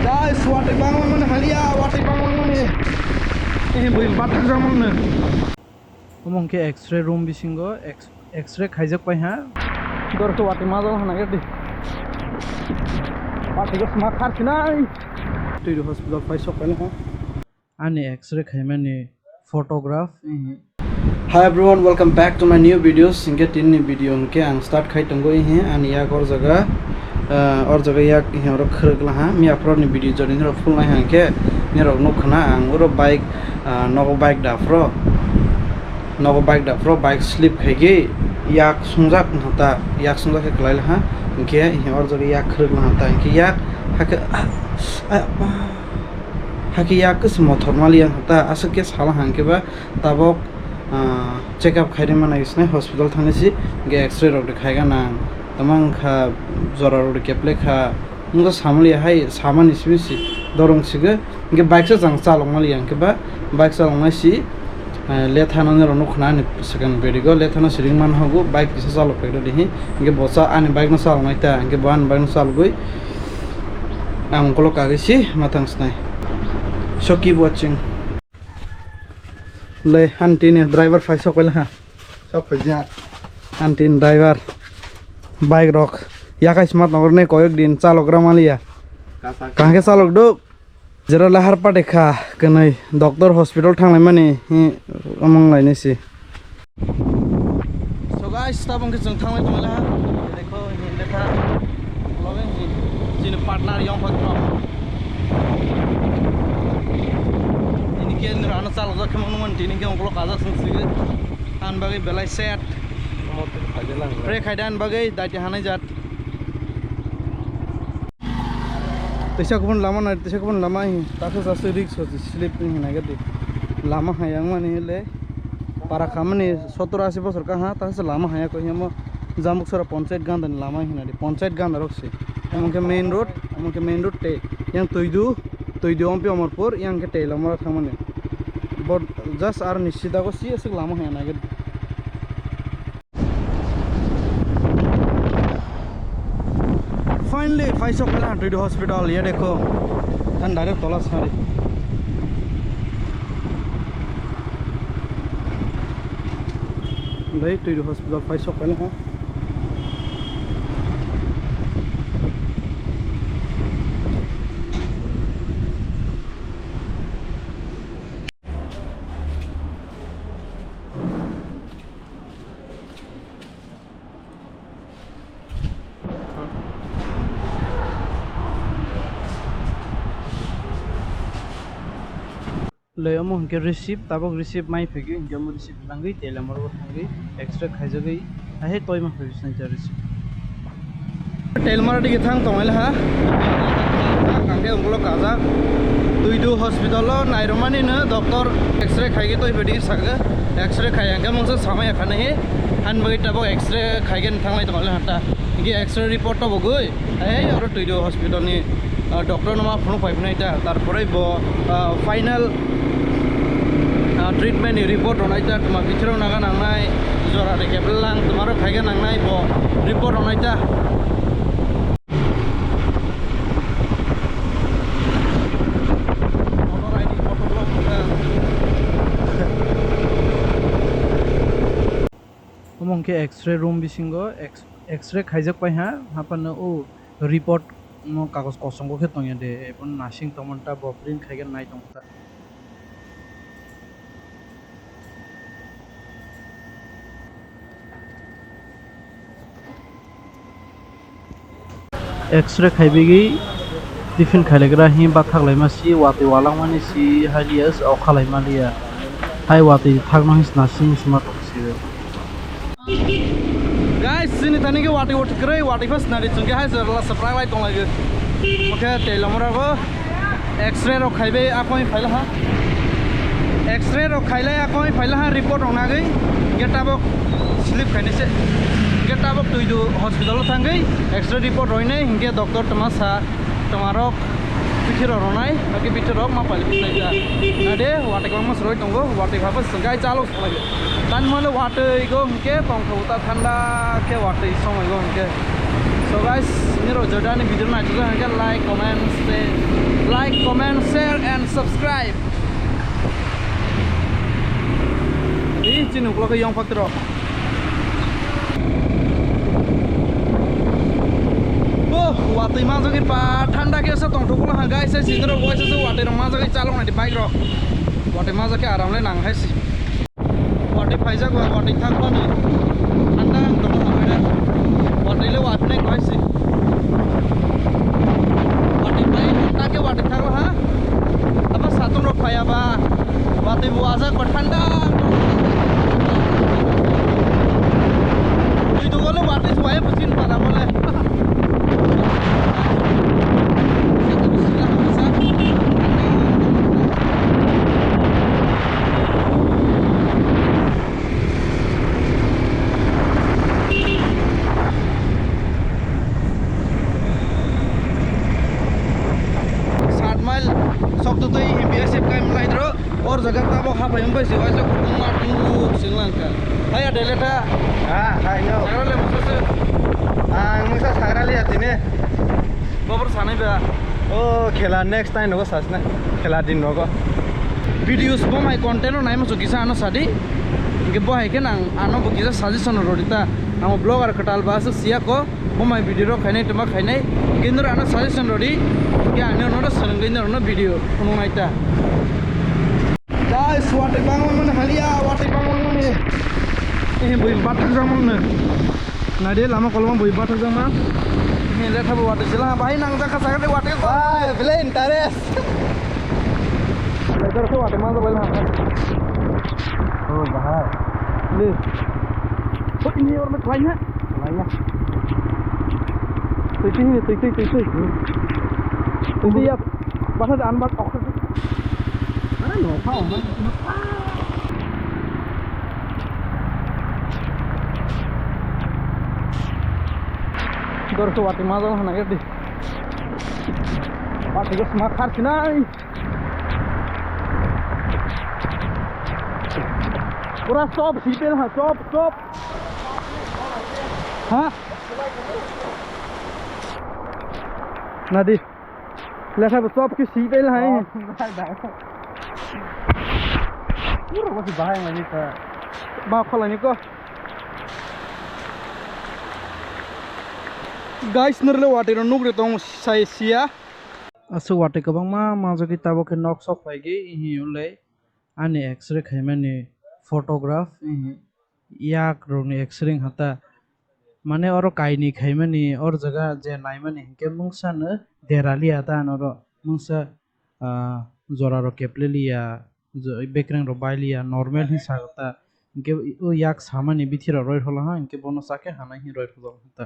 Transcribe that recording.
Guys, watik bangun mana halia, watik bangun mana. Ini boleh batuk zaman mana. Omong ke X-ray room bisingo, X-ray khaijak pai ha. Dor ke watik mazal hana gedi. Watik semua khar kinai. Tu di hospital pai sok pai ha. Ani X-ray khaimani photograph. Hi everyone, welcome back to my new videos. Inge tin ni video ke ang start khai tanggo hi ani ya gor jaga और जगह या यहाँ रो खरगला हाँ मैं upload ने video जोड़ी ने रो full ना यहाँ के ने रो नो खना आंग रो बाइक नगो बाइक बाइक स्लिप खाएगी याक सुंजाक नहाता याक सुंजाक के कलाइल हाँ इनके यहाँ और जगह याक खरगला नहाता इनके याक हाके याक किस मोटर माली नहाता असर के साला हाँ के बा तबोक चेकअप खाई मना इसने हॉस्पिटल थाने से के एक्सरे रो दिखाएगा ना तमाम खा जरा रोड के प्ले खा उनका सामने है सामान इसमें सी दौरंग सिगे इनके बाइक से जंग चालों माली इनके बा बाइक चालों में सी लेथाना ने रोनो खना ने सेकंड बेडिगो लेथाना सिरिंग मान होगो बाइक किसे चालों पेड़ो दिही इनके बोसा आने बाइक न चालों में था इनके बान बाइक न चालों गई आमको कागे सी मतंग स्नाइ so keep watching ले आंटी ने ड्राइवर फाइसो कोई लहा सब फैजा आंटी ने ड्राइवर बाइक रॉक या का स्मार्ट नगर ने कोई एक दिन चालक रमालिया कहाँ के चालक दो जरा लहर पर देखा कि नहीं डॉक्टर हॉस्पिटल थांगले माने अमंग लाइने सी so guys तब उनके संग थांगले तो मिला देखो ये देखा लोगे जिन पार्टनर यंग होता इनके अंदर आना चालक रखे मनुमंटी इनके उनको काजा संस्कृत आन बाकी बेलाई set Pre khaidan bagai dati hanai jat. Tesa kupun lama na tesa kupun lama hi. Tasu tasu risk hoci slip ni na gadi. Lama hayang mani hele. Para kamani 70-80 bosor ka ha tasu lama haya ko hi amo jamuk sora panchayat gan dan lama hi na di panchayat gan rokse. Amke main road te yang toidu ampi amarpur yang ke tel amara thamane. But just ar nishida ko si asik lama haya na gadi. Finally, फाइसो कला to the hospital ये देखो तन direct तोला सारी ले to the hospital फाइसो कला हां ले अमो के रिसीव ताबक रिसीव माइ फेगी इनके अमो रिसीव लांगई तेल अमर को थांगई एक्स्ट्रा खाइजगई आहे तोय मा फेगी सं रिसीव तेल मारडी के थांग तोंगल हा कांगे उंगलो काजा दुइदु हॉस्पिटल नाइरमानी न डॉक्टर एक्सरे खाइगे तोय बेडी सागे एक्सरे खायांगे मोसे समय खाने हे हान बगै ताबक एक्सरे खाइगे थांगलाई तोंगल हाता इनके एक्सरे रिपोर्ट तो बगै आहे और दुइदु हॉस्पिटल नि डॉक्टर नमा फोन फाइनाइता तारपरे बो फाइनल ट्रीटमेंट रिपोर्ट होनाइता तुमा बिथरो नागा नांगनाय जरा रे केबलां तुमारो खाइगे नांगनाय बो रिपोर्ट होनाइता मोटर आईडी फोटोग्राफ ओमंग के एक्सरे रूम बिसिंगो एक्सरे खाइजक पाइ हा हापन ओ रिपोर्ट नो कागज कसंगो खेतंगे दे एपन नासिंग तमनटा बप्रिन खाइगे नाय तंगता एक्सरे खाइबेगी टिफिन खाइलेग्रा हि बा थागलाय मासि वाते वालां माने सि हालियास औ खालाय मालिया हाय वाते थागनो हिस नासिं स्मार्ट सि गाइस सिनि तानि के वाते उठक्रै वाते फस नारि चुंगे हाय जरला सप्राय लाइ दं लागे ओके तेलमरागो एक्सरे रो खाइबे आखोय फाइला हा एक्सरे रो खाइलाय आखोय फाइला हा रिपोर्ट होनागै गेटाबक स्लिप खाइनेसे गेटाबक तुइदु हॉस्पिटल थांगै एक्सरे रिपोर्ट होइने हिंगे डॉक्टर तमासा तमारक पिथिर रनाय बाकी पिथिरक मा पालि पिनायजा नादे वाटे गम सरोय दंगो वाटे भाबा संगाय चालो सलागे तान माने वाटे गो हिंगे तंखौता ठंडा के वाटे समय गो हिंगे सो गाइस निरो जडानि भिडियो नायजुगा हिंगे लाइक कमेंट से subscribe. Ini chinu kalau ke yang faktor. Oh, waktu masuk ke pak, ठंडा के साथ तोंटो को हाँ guys, sih itu voice itu waktu masuk ke chalok nanti bike ro. Waktu masuk ke aram le nang guys. Waktu pajak gua waktu thak gua nih. ठंडा तो को हाँ ada. Waktu le waktu naik guys sih. Waktu bike tak ke waktu thak gua हाँ. Apa satu ro kaya ba. Waktu buasa gua ठंडा. Itu kalau waktu suaya mesin pada boleh. और जगह Tabo half हम पैसे वाइस कुमा to Sri Lanka हाय डेलेटा हां hi no सागराले मुससे मुसा सागराले आतिने बबर सानै बा ओ खेला नेक्स्ट टाइम नको सासना खेला दिन नको भिडियोस बमाय कन्टेन्ट नाइ मसो किसा आनो सादी के बहाय के नां आनो बो किसा सजेशन रोडिता आमो ब्लॉगर कटाल बास सिया को बमाय भिडियो खाइनै तमा खाइनै केन्द्र आनो सजेशन रोडी के आनो नो सोलोंगैनो नो भिडियो कुनु नाइता guys, water bangun mana halia, water bangun mana? Bui batuk jang mana? Nade lama kalau mau bui batuk jang mana? Ini lihat apa water jelah, bayi nang jaka sangat di water itu. Ah, belain tares. Lepas itu water mana boleh hampa? Oh, bahaya. Ni, oh ini orang lainnya, lainnya. Tuh ya, bahasa anbat oke. Nó không Dorso wati mazal hana gedi wati ke smak kharchi nai pura stop sipel ha stop ha nadi lekha stop ki sipel hai Pura masih bahaya lagi ke bakal ini kok guys nerle water nugre tong sai sia asu water ka bang ma jo kita bo ke nok sok pai ge hi ule ani x-ray khaimani photograph yak ro ni x-ray hata mane oro kaini khaimani or jaga je naimani ke mungsa ne derali ata anoro mungsa jora ro kepleliya बेकरंग row बाइलिया normal ही सागता इनके ओ याक सामान्य बिथिरा रोय होला हा इनके बोनो साके हाना ही रोय होला होता